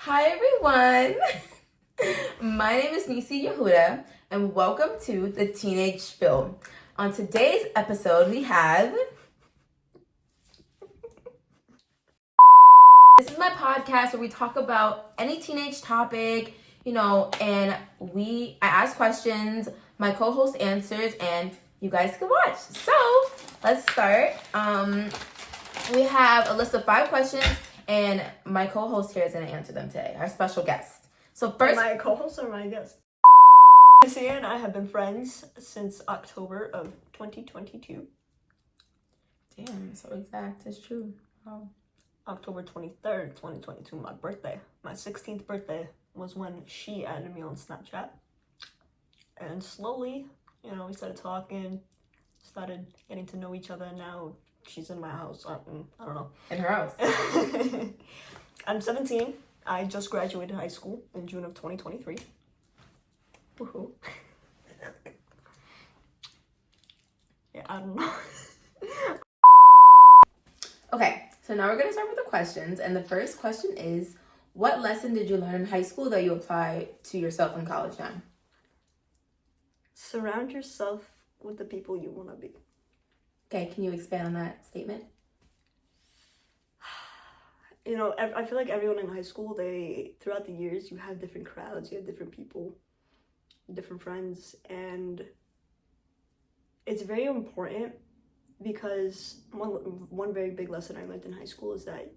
Hi everyone! My name is Nisi Yehuda and welcome to the Teenage Spiel. On today's episode we have... This is my podcast where we talk about any teenage topic, and I ask questions, my co-host answers, and you guys can watch. So, let's start. We have a list of 5 questions, and my co-host here is going to answer them today, our special guest. So first... My co-host or my guest? Nisi and I have been friends since October of 2022. Damn, so exact. It's true. Wow. October 23rd, 2022, my birthday. My 16th birthday was when she added me on Snapchat. And slowly, we started talking, started getting to know each other, and now she's in my house. I don't know. In her house. I'm 17. I just graduated high school in June of 2023. Woohoo. Yeah, I don't know. Okay, so now we're going to start with the questions. And the first question is, what lesson did you learn in high school that you apply to yourself in college now? Surround yourself with the people you want to be. Okay, can you expand on that statement? I feel like everyone in high school, throughout the years, you have different crowds, you have different people, different friends, and it's very important because one very big lesson I learned in high school is that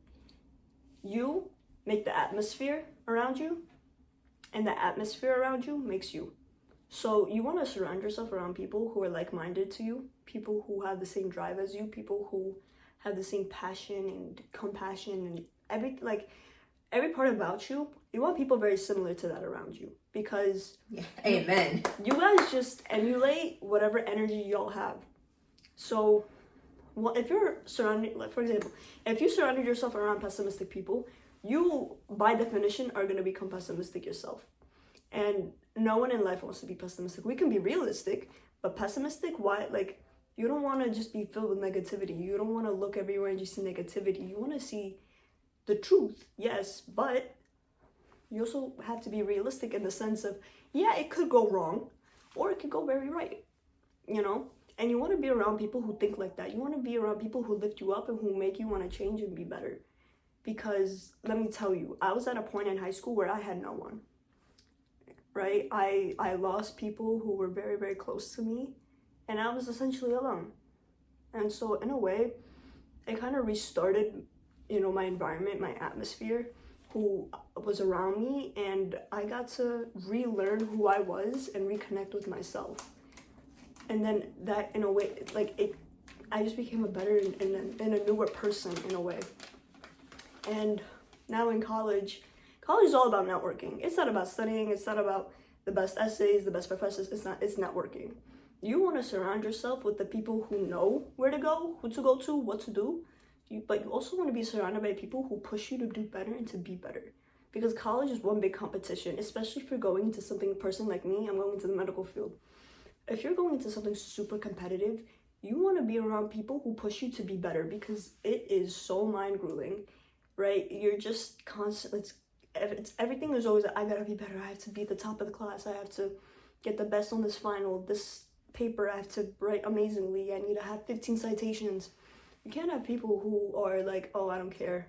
you make the atmosphere around you, and the atmosphere around you makes you. So you want to surround yourself around people who are like-minded to you, people who have the same drive as you, people who have the same passion and compassion and every part about you. You want people very similar to that around you because Amen. You guys just emulate whatever energy y'all have. So, if you're surrounded, for example, if you surrounded yourself around pessimistic people, you by definition are gonna become pessimistic yourself. And no one in life wants to be pessimistic. We can be realistic, but pessimistic, why? You don't want to just be filled with negativity. You don't want to look everywhere and just see negativity. You want to see the truth, yes, but you also have to be realistic in the sense of, yeah, it could go wrong, or it could go very right, And you want to be around people who think like that. You want to be around people who lift you up and who make you want to change and be better. Because, let me tell you, I was at a point in high school where I had no one. Right? I lost people who were very, very close to me, and I was essentially alone. And so in a way, it kind of restarted, my environment, my atmosphere, who was around me, and I got to relearn who I was and reconnect with myself. And then that, in a way, I just became a better and a newer person in a way. And now in college is all about networking. It's not about studying. It's not about the best essays, the best professors. It's networking. You want to surround yourself with the people who know where to go, who to go to, what to do. But you also want to be surrounded by people who push you to do better and to be better. Because college is one big competition, especially if you're going into something, a person like me, I'm going into the medical field. If you're going into something super competitive, you want to be around people who push you to be better because it is so mind-grueling, right? You're just constant. Everything is always, I gotta be better. I have to be at the top of the class. I have to get the best on this final. This paper I have to write amazingly. I need to have 15 citations. You can't have people who are like, oh, I don't care,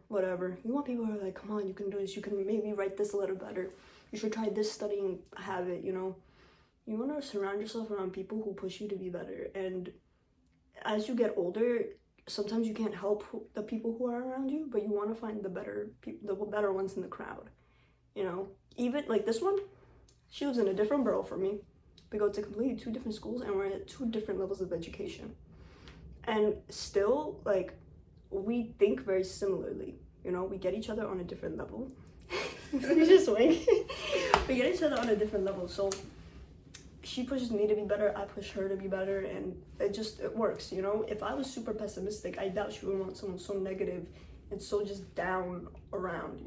whatever. You want people who are like, come on, you can do this. You can maybe write this a little better. You should try this studying habit, You want to surround yourself around people who push you to be better. And as you get older, sometimes you can't help the people who are around you, but you want to find the better ones in the crowd. Even like this one, she lives in a different borough from me. We go to completely 2 different schools, and we're at 2 different levels of education. And still, we think very similarly. We get each other on a different level. We just wink. We get each other on a different level. So she pushes me to be better, I push her to be better, and it works, If I was super pessimistic, I doubt she would want someone so negative and so just down around,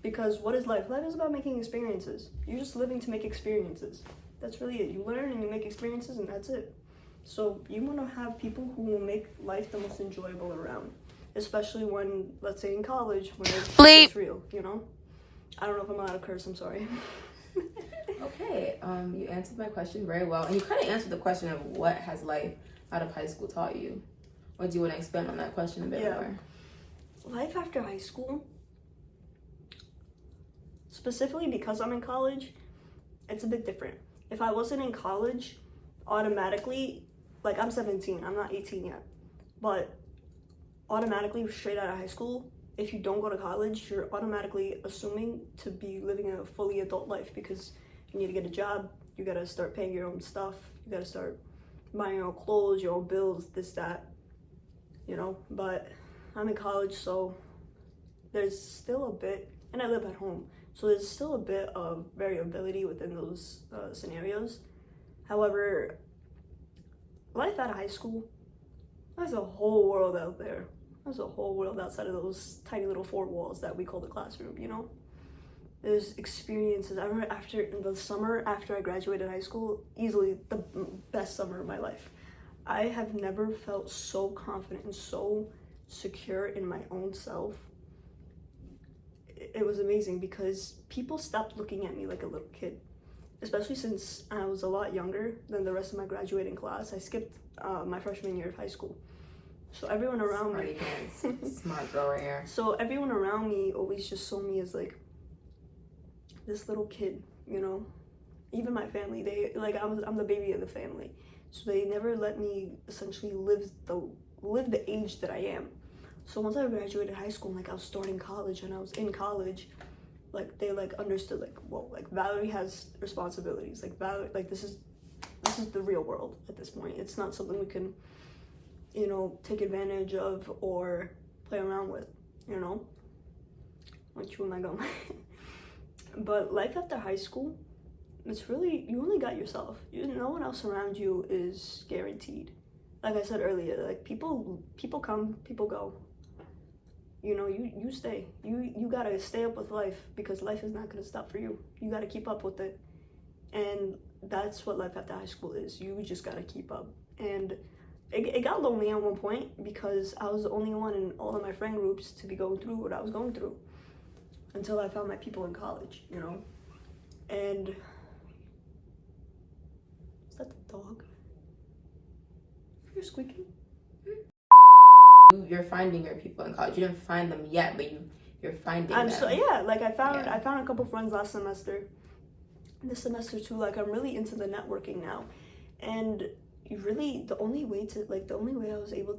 Because what is life? Life is about making experiences. You're just living to make experiences. That's really it. You learn and you make experiences, and that's it. So you want to have people who will make life the most enjoyable around. especially when, let's say in college, when it's real, you know? I don't know if I'm allowed to curse, I'm sorry. Okay, you answered my question very well. And you kind of answered the question of what has life out of high school taught you? Or do you want to expand on that question a bit more? Life after high school, specifically because I'm in college, it's a bit different. If I wasn't in college, automatically, like I'm 17, I'm not 18 yet, but automatically straight out of high school, if you don't go to college, you're automatically assuming to be living a fully adult life because you need to get a job, you gotta start paying your own stuff, you gotta start buying your own clothes, your own bills, this, that, you know. But I'm in college, so there's still a bit, and I live at home, so there's still a bit of variability within those scenarios. However, life out of high school, there's a whole world out there. There's a whole world outside of those tiny little four walls that we call the classroom, you know? There's experiences. I remember in the summer after I graduated high school, easily the best summer of my life. I have never felt so confident and so secure in my own self. It was amazing because people stopped looking at me like a little kid, especially since I was a lot younger than the rest of my graduating class. I skipped my freshman year of high school. So everyone around me, smart girl right here. So everyone around me always just saw me as like this little kid, you know. Even my family, they like I'm the baby of the family, so they never let me essentially live the age that I am. So once I graduated high school, like I was starting college and I was in college, like they like understood like, whoa, like Valerie has responsibilities. Like Valerie, like this is the real world at this point. It's not something we can, you know, take advantage of or play around with, you know. What you am I going? But life after high school, it's really, you only got yourself. No one else around you is guaranteed. Like I said earlier, like people come, people go. You know, you stay. You gotta stay up with life because life is not gonna stop for you. You gotta keep up with it. And that's what life after high school is. You just gotta keep up. And it got lonely at one point because I was the only one in all of my friend groups to be going through what I was going through until I found my people in college, you know. And is that the dog? You're squeaking? You're finding your people in college. You didn't find them yet, but you're finding them. So yeah, like I found a couple friends last semester. This semester too, like I'm really into the networking now. And really the only way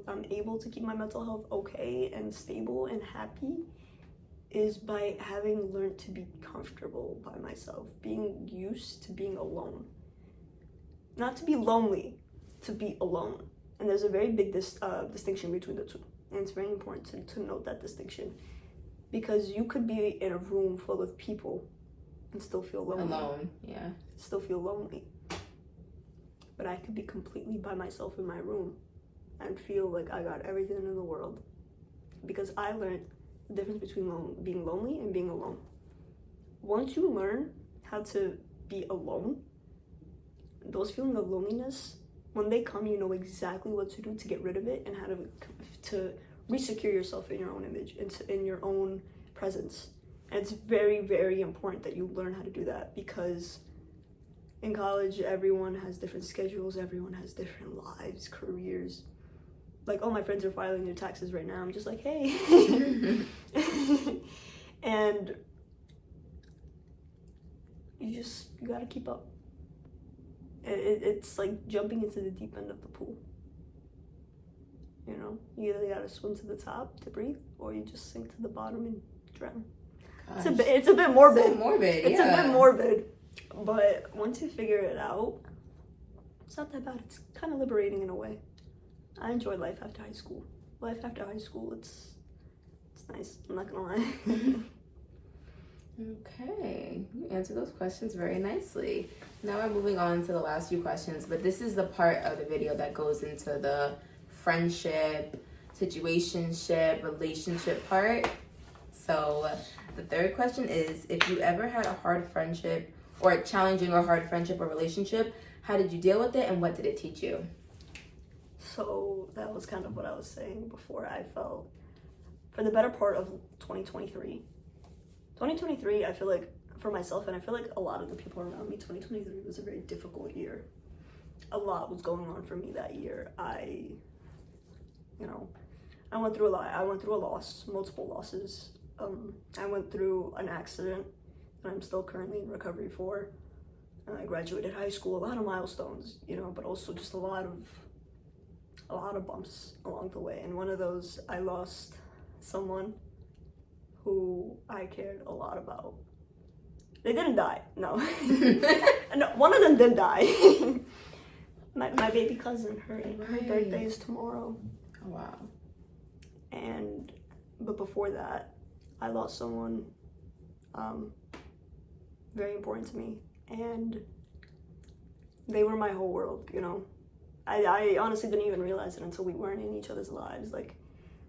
I'm able to keep my mental health okay and stable and happy is by having learned to be comfortable by myself, being used to being alone. Not to be lonely, to be alone. And there's a very big distinction between the two. And it's very important to note that distinction. Because you could be in a room full of people and still feel lonely. Alone, yeah. Still feel lonely. But I could be completely by myself in my room and feel like I got everything in the world. Because I learned the difference between being lonely and being alone. Once you learn how to be alone, those feelings of loneliness, when they come, you know exactly what to do to get rid of it and how to re-secure yourself in your own image, in your own presence. And it's very, very important that you learn how to do that because in college, everyone has different schedules, everyone has different lives, careers. Like, all my friends are filing their taxes right now. I'm just like, hey. And you gotta keep up. It's like jumping into the deep end of the pool. You know, you either gotta swim to the top to breathe, or you just sink to the bottom and drown. Gosh. It's a bit morbid. So morbid. It's a bit morbid, but once you figure it out, it's not that bad. It's kind of liberating in a way. I enjoy life after high school. Life after high school, it's nice. I'm not gonna lie. Okay, you answered those questions very nicely. Now we're moving on to the last few questions, but this is the part of the video that goes into the friendship, situationship, relationship part. So the third question is, if you ever had a hard friendship or a challenging or hard friendship or relationship, how did you deal with it and what did it teach you? So that was kind of what I was saying before. I felt for the better part of 2023. 2023, I feel like, for myself, and I feel like a lot of the people around me, 2023 was a very difficult year. A lot was going on for me that year. I went through a lot. I went through a loss, multiple losses. I went through an accident that I'm still currently in recovery for. I graduated high school, a lot of milestones, but also just a lot of bumps along the way. And one of those, I lost someone who I cared a lot about. They didn't die, no. No, one of them did die. my baby cousin, her birthday is tomorrow. Oh, wow. But before that, I lost someone very important to me, and they were my whole world, I honestly didn't even realize it until we weren't in each other's lives, like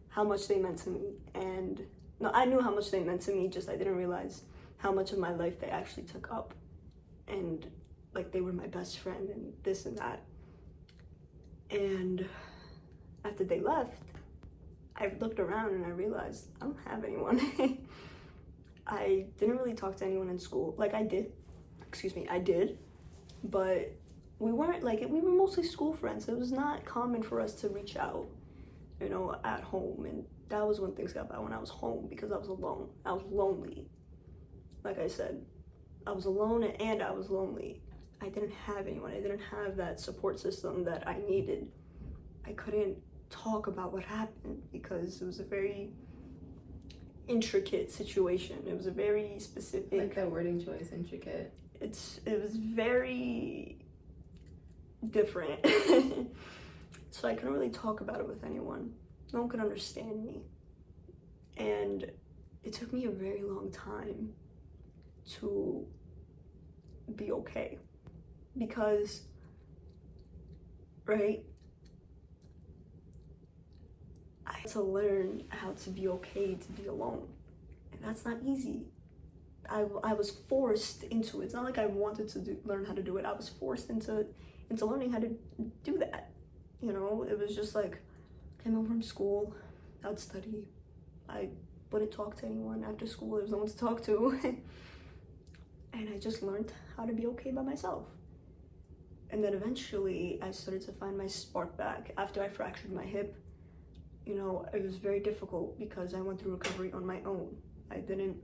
how much they meant to me. And no, I knew how much they meant to me, just I didn't realize how much of my life they actually took up. And like they were my best friend and this and that. And after they left, I looked around and I realized I don't have anyone. I didn't really talk to anyone in school. Like I did, but we weren't we were mostly school friends. It was not common for us to reach out, at home. And that was when things got bad, when I was home, because I was alone. I was lonely. Like I said, I was alone and I was lonely. I didn't have anyone. I didn't have that support system that I needed. I couldn't talk about what happened because it was a very intricate situation. It was a very specific. Like that wording choice, intricate. It was very different. So I couldn't really talk about it with anyone. No one could understand me. And it took me a very long time to be okay. Because, right, I had to learn how to be okay to be alone. And that's not easy. I was forced into it. It's not like I wanted to learn how to do it. I was forced into learning how to do that. It was just like, came home from school, I'd study. I wouldn't talk to anyone after school. There was no one to talk to. And I just learned how to be okay by myself. And then eventually I started to find my spark back after I fractured my hip. It was very difficult because I went through recovery on my own. I didn't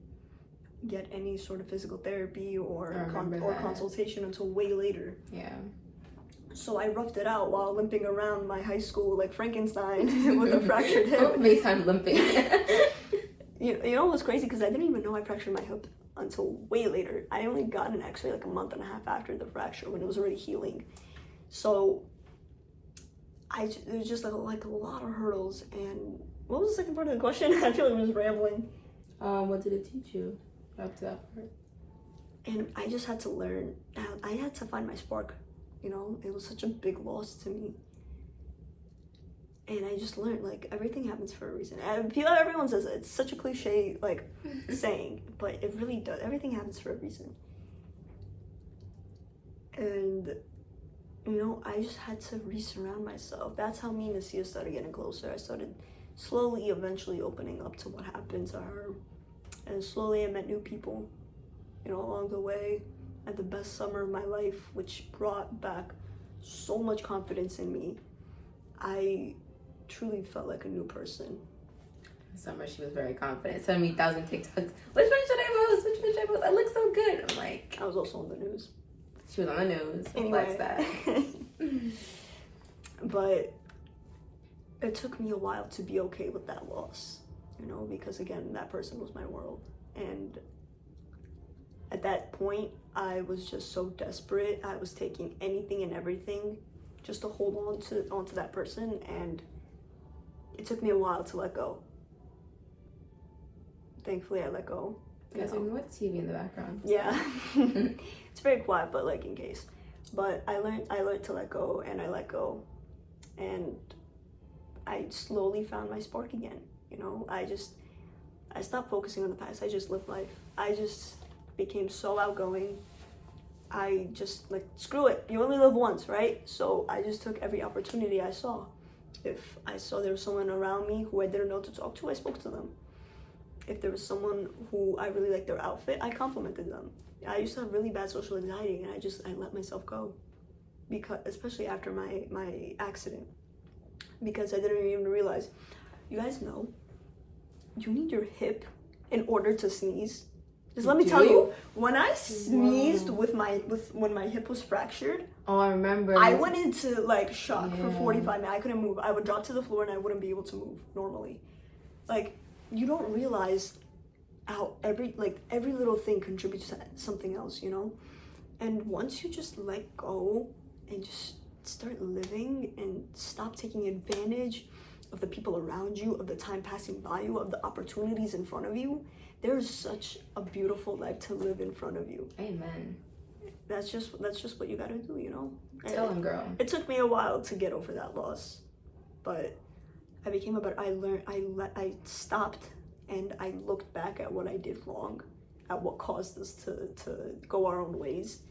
get any sort of physical therapy or consultation until way later. Yeah. So I roughed it out while limping around my high school like Frankenstein with a fractured hip. FaceTime limping. You know what's crazy? Because I didn't even know I fractured my hip until way later. I only got an x-ray like a month and a half after the fracture when it was already healing. So it was just like a lot of hurdles. And what was the second part of the question? I feel like I was rambling. What did it teach you up to that part? And I just had to learn. I had to find my spark. It was such a big loss to me. And I just learned, everything happens for a reason. And everyone says it. It's such a cliche, saying. But it really does. Everything happens for a reason. And, I just had to re-surround myself. That's how me and Nasia started getting closer. I started slowly, eventually opening up to what happened to her. And slowly I met new people, along the way. I had the best summer of my life, which brought back so much confidence in me. I truly felt like a new person. Summer, she was very confident. Sent me 1,000 TikToks. Which one should I post? Which one should I post? I look so good. I'm like. I was also on the news. She was on the news. Anyway. Flex that. But it took me a while to be okay with that loss, because again, that person was my world. And at that point, I was just so desperate. I was taking anything and everything just to hold onto that person, and it took me a while to let go. Thankfully, I let go. Guys, ignore the TV in the background. Yeah. It's very quiet, but in case. But I learned to let go, and I let go. And I slowly found my spark again. I stopped focusing on the past. I just lived life. I just became so outgoing. I just screw it. You only live once, right? So I just took every opportunity I saw. If I saw there was someone around me who I didn't know to talk to, I spoke to them. If there was someone who I really liked their outfit, I complimented them. I used to have really bad social anxiety, and I let myself go, because especially after my accident, because I didn't even realize. You guys know, you need your hip in order to sneeze. Just let me tell you, when I sneezed when my hip was fractured, oh, I remember, I went into like shock for 45 minutes. I couldn't move. I would drop to the floor and I wouldn't be able to move normally. Like, you don't realize how every little thing contributes to something else, you know? And once you just let go and just start living and stop taking advantage of the people around you, of the time passing by you, of the opportunities in front of you, there is such a beautiful life to live in front of you. Amen. That's just what you gotta do, you know? Tell him, girl. It took me a while to get over that loss, but I became a better. I stopped and I looked back at what I did wrong, at what caused us to go our own ways.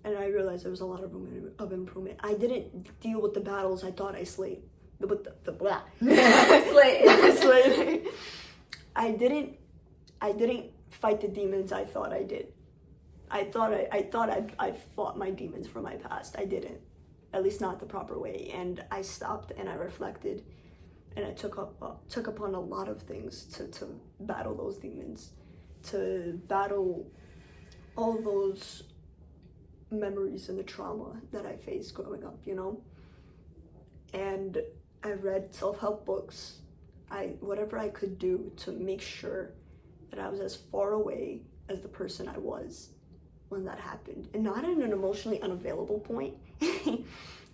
And I realized there was a lot of room of improvement. I didn't deal with the battles I thought I slayed. The blah. Slayed. I didn't fight the demons I thought I did. I thought I fought my demons from my past. I didn't. At least not the proper way. And I stopped and I reflected, and I took upon a lot of things to battle those demons, to battle all those memories and the trauma that I faced growing up, you know? And I read self-help books. Whatever I could do to make sure that I was as far away as the person I was when that happened. And not in an emotionally unavailable point,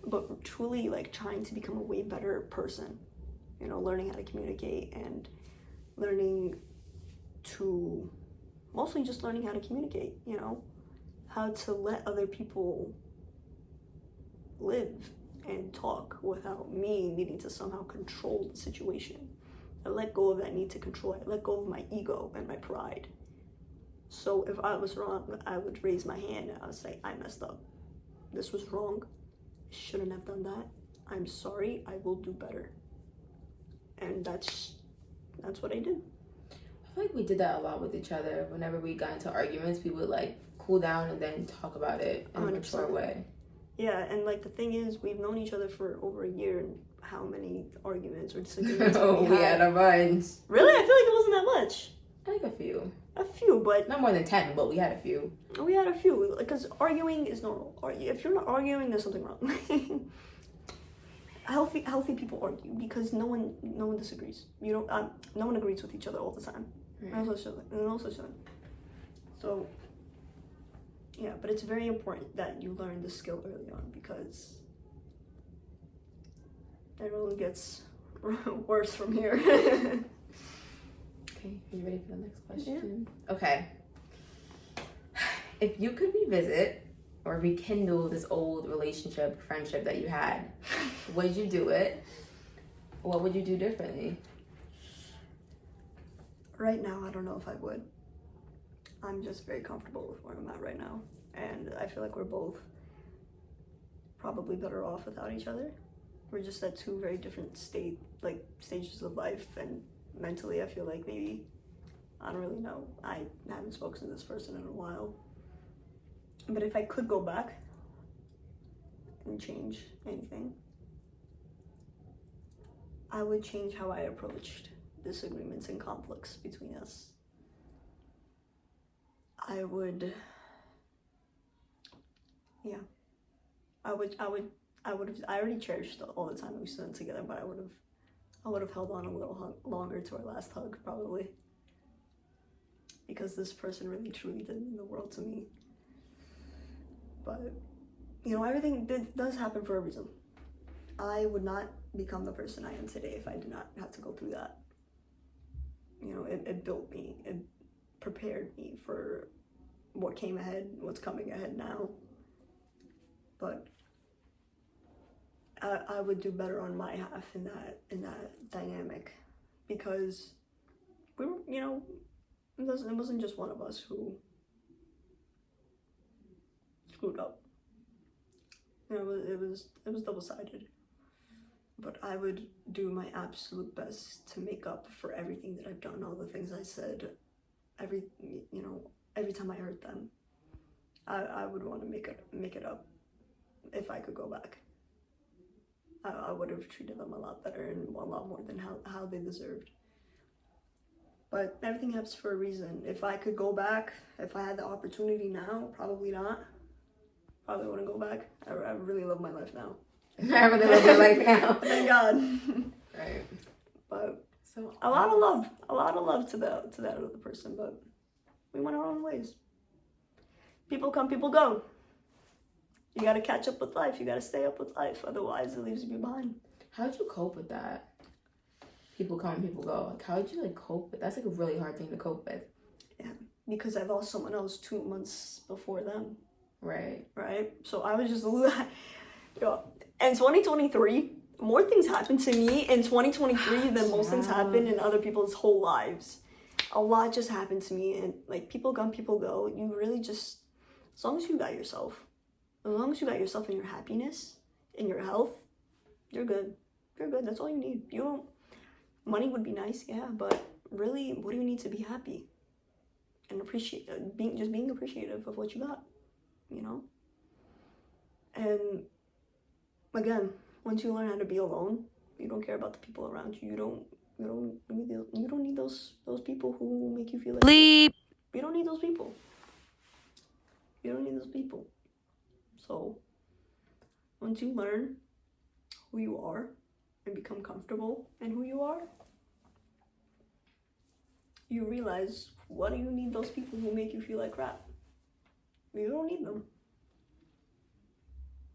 but truly like trying to become a way better person. You know, learning how to communicate and mostly just learning how to communicate, you know? How to let other people live and talk without me needing to somehow control the situation. I let go of that need to control. I let go of my ego and my pride. So if I was wrong, I would raise my hand and I would say, I messed up. This was wrong. I shouldn't have done that. I'm sorry. I will do better. And that's what I did. I feel like we did that a lot with each other. Whenever we got into arguments, we would like cool down and then talk about it in a mature way. Yeah, and like the thing is, we've known each other for over a year, and how many arguments or disagreements we had a bunch. Really? I feel like it wasn't that much. I think a few. A few, but not more than 10, but we had a few. We had a few, because arguing is normal. If you're not arguing, there's something wrong. Healthy people argue because no one disagrees. No one agrees with each other all the time. No such thing. So yeah, but it's very important that you learn this skill early on, because it only gets worse from here. Okay, are you ready for the next question? Yeah. Okay. If you could revisit or rekindle this old relationship, friendship that you had, would you do it? What would you do differently? Right now, I don't know if I would. I'm just very comfortable with where I'm at right now. And I feel like we're both probably better off without each other. We're just at two very different stages of life, and mentally I feel like maybe, I don't really know. I haven't spoken to this person in a while. But if I could go back and change anything, I would change how I approached disagreements and conflicts between us. I already cherished all the time we spent together, but I would have held on a little longer to our last hug, probably. Because this person really truly did mean the world to me. But, you know, everything does happen for a reason. I would not become the person I am today if I did not have to go through that. You know, it built me, it prepared me for what came ahead, what's coming ahead now. But I would do better on my half in that dynamic, because we were, you know, it wasn't just one of us who screwed up. You know, it was double-sided. but I would do my absolute best to make up for everything that I've done, all the things I said, every time I hurt them. I would want to make it up if I could go back. I would have treated them a lot better and a lot more than how they deserved. But everything happens for a reason. If I could go back, if I had the opportunity now, probably not. Probably wouldn't go back. I really love my life now. I really love my life now. Thank God. Right. But so a lot of love to that other person. But we went our own ways. People come, people go. You gotta catch up with life. You gotta stay up with life. Otherwise, it leaves you behind. How'd you cope with that? People come, people go. Like, how'd you cope with? That's a really hard thing to cope with. Yeah, because I lost someone else 2 months before them. Right. So I was just in 2023, more things happened to me in 2023 than most things happened in other people's whole lives. A lot just happened to me, and people come, people go. You really just, as long as you got yourself and your happiness and your health, you're good. That's all you need. Money would be nice, yeah, but really, what do you need to be happy and being appreciative of what you got, And again, once you learn how to be alone, you don't care about the people around you. You don't need those people who make you feel like bleep. You don't need those people. So once you learn who you are and become comfortable in who you are, you realize, what do you need those people who make you feel like crap? You don't need them.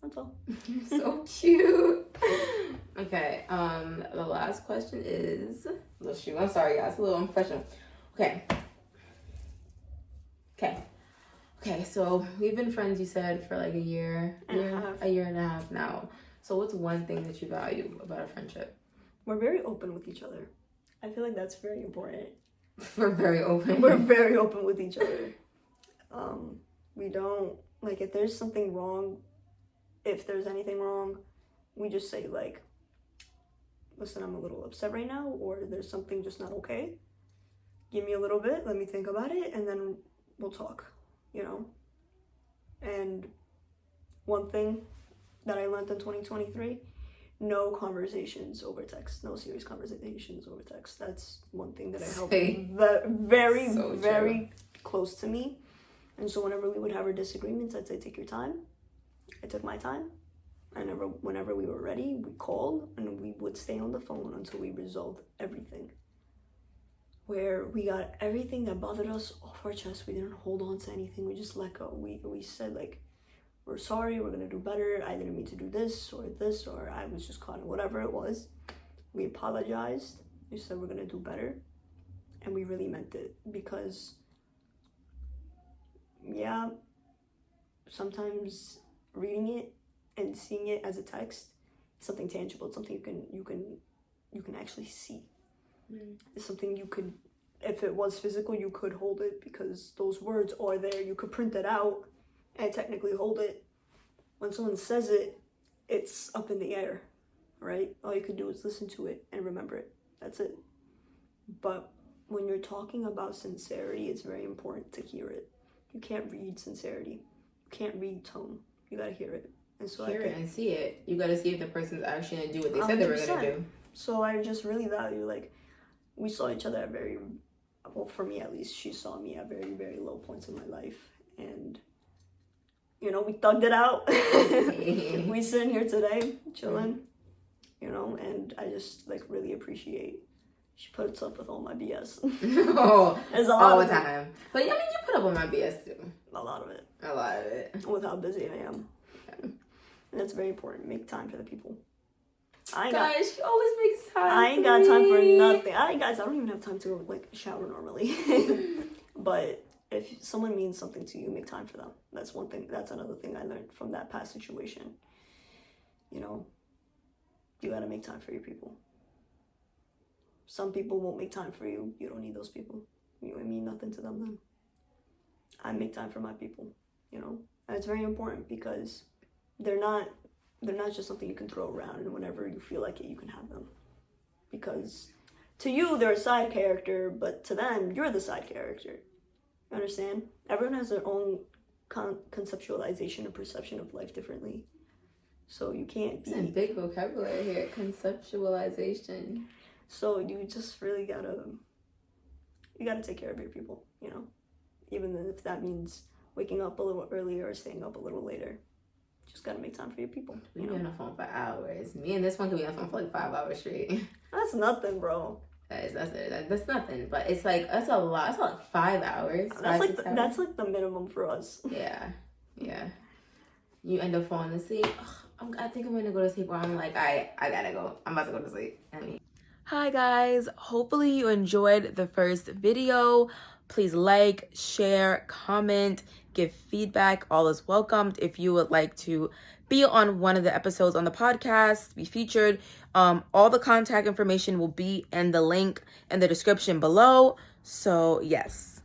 That's all. You're so cute. Okay, the last question is, I'm sorry guys, a little unprofessional. Okay, so we've been friends, you said, for a year and a half now. So what's one thing that you value about a friendship? We're very open with each other. I feel like that's very important. We're very open. We're very open with each other. We don't, if there's something wrong, if there's anything wrong, we just say, listen, I'm a little upset right now, or there's something just not okay. Give me a little bit, let me think about it, and then we'll talk, And one thing that I learned in 2023, no conversations over text, no serious conversations over text. That's one thing that I held very close to me. And so whenever we would have our disagreements, I'd say, take your time. I took my time. Whenever we were ready, we called and we would stay on the phone until we resolved everything. Where we got everything that bothered us off our chest. We didn't hold on to anything. We just let go. We said, we're sorry, we're gonna do better. I didn't mean to do this, or I was just caught in whatever it was. We apologized. We said we're gonna do better. And we really meant it, because sometimes reading it and seeing it as a text, it's something tangible. It's something you can actually see. It's something you could, if it was physical, you could hold it, because those words are there. You could print it out and technically hold it. When someone says it, it's up in the air, right? All you could do is listen to it and remember it. That's it. But when you're talking about sincerity, it's very important to hear it. You can't read sincerity. You can't read tone. You gotta hear it. And so hear it and see it. You gotta see if the person's actually gonna do what they said they were gonna do. So I just really value, we saw each other at for me at least, she saw me at very, very low points in my life. And, we thugged it out. We sitting here today, chilling, and I just, really appreciate she puts up with all my BS. All the time. But, you put up with my BS, too. A lot of it. With how busy I am. Yeah. And that's very important. Make time for the people. Guys, she always makes time. I ain't got time for nothing. I don't even have time to shower normally. But if someone means something to you, make time for them. That's one thing. That's another thing I learned from that past situation. You gotta make time for your people. Some people won't make time for you. You don't need those people. You mean nothing to them then. I make time for my people, And it's very important, because they're not they're not just something you can throw around, and whenever you feel like it, you can have them. Because to you, they're a side character, but to them, you're the side character. You understand? Everyone has their own conceptualization and perception of life differently. So you can't be... It's a big vocabulary here, conceptualization. So you just really gotta take care of your people, you know? Even if that means waking up a little earlier or staying up a little later. Just gotta make time for your people. We be on the phone for hours. Me and this one can be on the phone for like 5 hours straight. That's nothing, bro. That's nothing. But it's like, that's a lot. That's like 5 hours. That's like the minimum for us. Yeah. You end up falling asleep. I think I'm gonna go to sleep, or I'm like, I gotta go. I'm about to go to sleep. Hi guys. Hopefully you enjoyed the first video. Please like, share, comment, give feedback. All is welcomed. If you would like to be on one of the episodes on the podcast, be featured, all the contact information will be in the link in the description below. So yes.